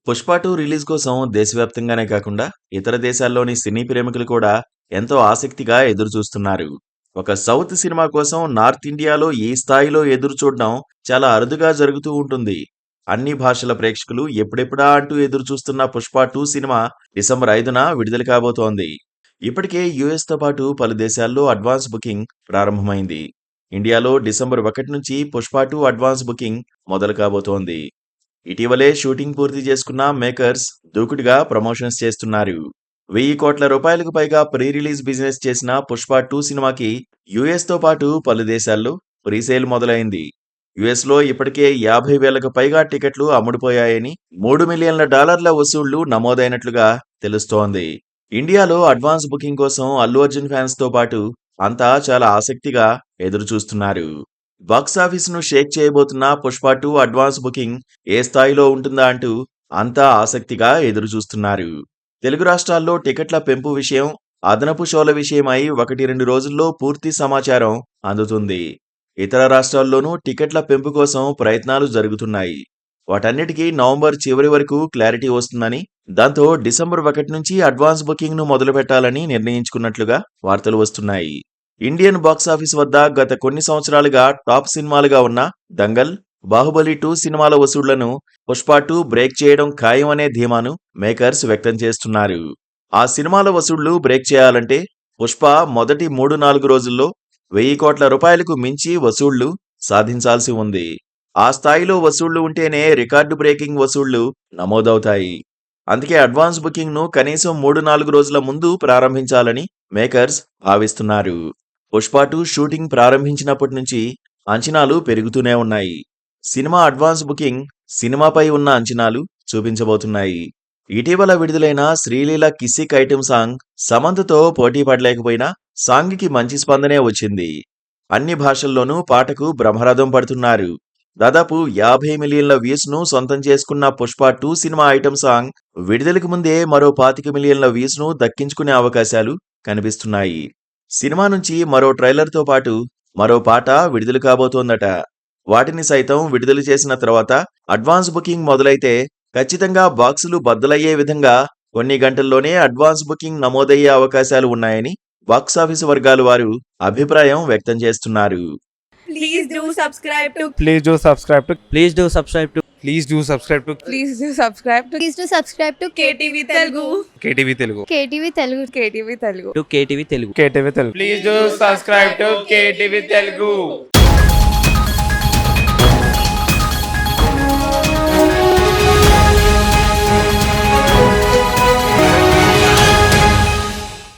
Pushpa 2 release కోసం దేశవ్యాప్తంగానే కాకుండా ఇతర దేశాల్లోని సినీ ప్రేమికులు కూడా ఎంతో ఆసక్తిగా ఎదురుచూస్తున్నారు. ఒక సౌత్ సినిమా కోసం నార్త్ ఇండియాలో ఈ స్థాయిలో ఎదురుచూడడం చాలా అరుదుగా జరుగుతూ ఉంటుంది. అన్ని భాషల ప్రేక్షకులు ఎప్పుడెప్పుడా అంటూ ఎదురుచూస్తున్న పుష్ప 2 సినిమా డిసెంబర్ 5న విడుదల కాబోతోంది. ఇప్పటికే యుఎస్తో పాటు పలు దేశాల్లో అడ్వాన్స్ బుకింగ్ ప్రారంభమైంది. ఇండియాలో డిసెంబర్ 1 నుంచి పుష్ప 2 అడ్వాన్స్ బుకింగ్ మొదలు కాబోతోంది. ఇటీవలే షూటింగ్ పూర్తి చేసుకున్న మేకర్స్ దూకుడుగా ప్రమోషన్స్ చేస్తున్నారు. 1000 కోట్ల రూపాయలకు పైగా ప్రీ రిలీజ్ బిజినెస్ చేసిన పుష్ప 2 సినిమాకి యుఎస్తో పాటు పలు దేశాల్లో ప్రీసేల్ మొదలైంది. యుఎస్లో ఇప్పటికే 50,000కు పైగా టికెట్లు అమ్ముడుపోయాయని, $3 మిలియన్ల వసూళ్లు నమోదైనట్లుగా తెలుస్తోంది. ఇండియాలో అడ్వాన్స్ బుకింగ్ కోసం అల్లు అర్జున్ ఫ్యాన్స్ తో పాటు అంతా చాలా ఆసక్తిగా ఎదురుచూస్తున్నారు. బాక్సాఫీస్ ను షేక్ చేయబోతున్న పుష్ప 2 అడ్వాన్స్ బుకింగ్ ఏ స్థాయిలో ఉంటుందా అంటూ అంతా ఆసక్తిగా ఎదురుచూస్తున్నారు. తెలుగు రాష్ట్రాల్లో టికెట్ల పెంపు విషయం, అదనపు షోల విషయమై 1-2 రోజుల్లో పూర్తి సమాచారం అందుతుంది. ఇతర రాష్ట్రాల్లోనూ టికెట్ల పెంపు కోసం ప్రయత్నాలు జరుగుతున్నాయి. వాటన్నిటికీ నవంబర్ చివరి వరకు క్లారిటీ వస్తుందని, దాంతో డిసెంబర్ 1 నుంచి అడ్వాన్స్ బుకింగ్ ను మొదలు పెట్టాలని నిర్ణయించుకున్నట్లుగా వార్తలు వస్తున్నాయి. ఇండియన్ బాక్సాఫీస్ వద్ద గత కొన్ని సంవత్సరాలుగా టాప్ సినిమాలుగా ఉన్న దంగల్, బాహుబలి 2 సినిమాల వసూళ్లను పుష్ప 2 బ్రేక్ చేయడం ఖాయం అనే ధీమాను మేకర్స్ వ్యక్తం చేస్తున్నారు. ఆ సినిమాల వసూళ్లు బ్రేక్ చేయాలంటే పుష్ప మొదటి 3-4 రోజుల్లో 1000 కోట్ల రూపాయలకు మించి వసూళ్లు సాధించాల్సి ఉంది. ఆ స్థాయిలో వసూళ్లు ఉంటేనే రికార్డు బ్రేకింగ్ వసూళ్లు నమోదవుతాయి. అందుకే అడ్వాన్స్ బుకింగ్ ను కనీసం 3-4 రోజుల ముందు ప్రారంభించాలని మేకర్స్ భావిస్తున్నారు. పుష్ప 2 షూటింగ్ ప్రారంభించినప్పటి నుంచి అంచనాలు పెరుగుతూనే ఉన్నాయి. సినిమా అడ్వాన్స్ బుకింగ్ సినిమాపై ఉన్న అంచనాలు చూపించబోతున్నాయి. ఇటీవల విడుదలైన శ్రీలీల కిసిక్ ఐటెం సాంగ్ సమంతతో పోటీ పడలేకపోయినా సాంగ్కి మంచి స్పందనే వచ్చింది. అన్ని భాషల్లోనూ పాటకు బ్రహ్మరథం పడుతున్నారు. దాదాపు 50 మిలియన్ల వ్యూస్ ను సొంతం చేసుకున్న పుష్ప 2 సినిమా ఐటెం సాంగ్ విడుదలకు ముందే మరో 25 మిలియన్ల వ్యూస్ ను దక్కించుకునే అవకాశాలు కనిపిస్తున్నాయి. సినిమా నుంచి మరో ట్రైలర్తో పాటు మరో పాట విడుదల కాబోతోందట. వాటిని సైతం విడుదల చేసిన తర్వాత అడ్వాన్స్ బుకింగ్ మొదలైతే ఖచ్చితంగా బాక్సులు బద్దలయ్యే విధంగా కొన్ని గంటల్లోనే అడ్వాన్స్ బుకింగ్ నమోదయ్యే అవకాశాలు ఉన్నాయని బాక్సాఫీస్ వర్గాలు వారు అభిప్రాయం వ్యక్తం చేస్తున్నారు. Please do subscribe to. Please do subscribe to. Please do subscribe to Please do subscribe to Please do subscribe to Please do subscribe to KTV Telugu. KTV Telugu. KTV Telugu. KTV Telugu. KTV Telugu. KTV Telugu. Please do subscribe to KTV Telugu.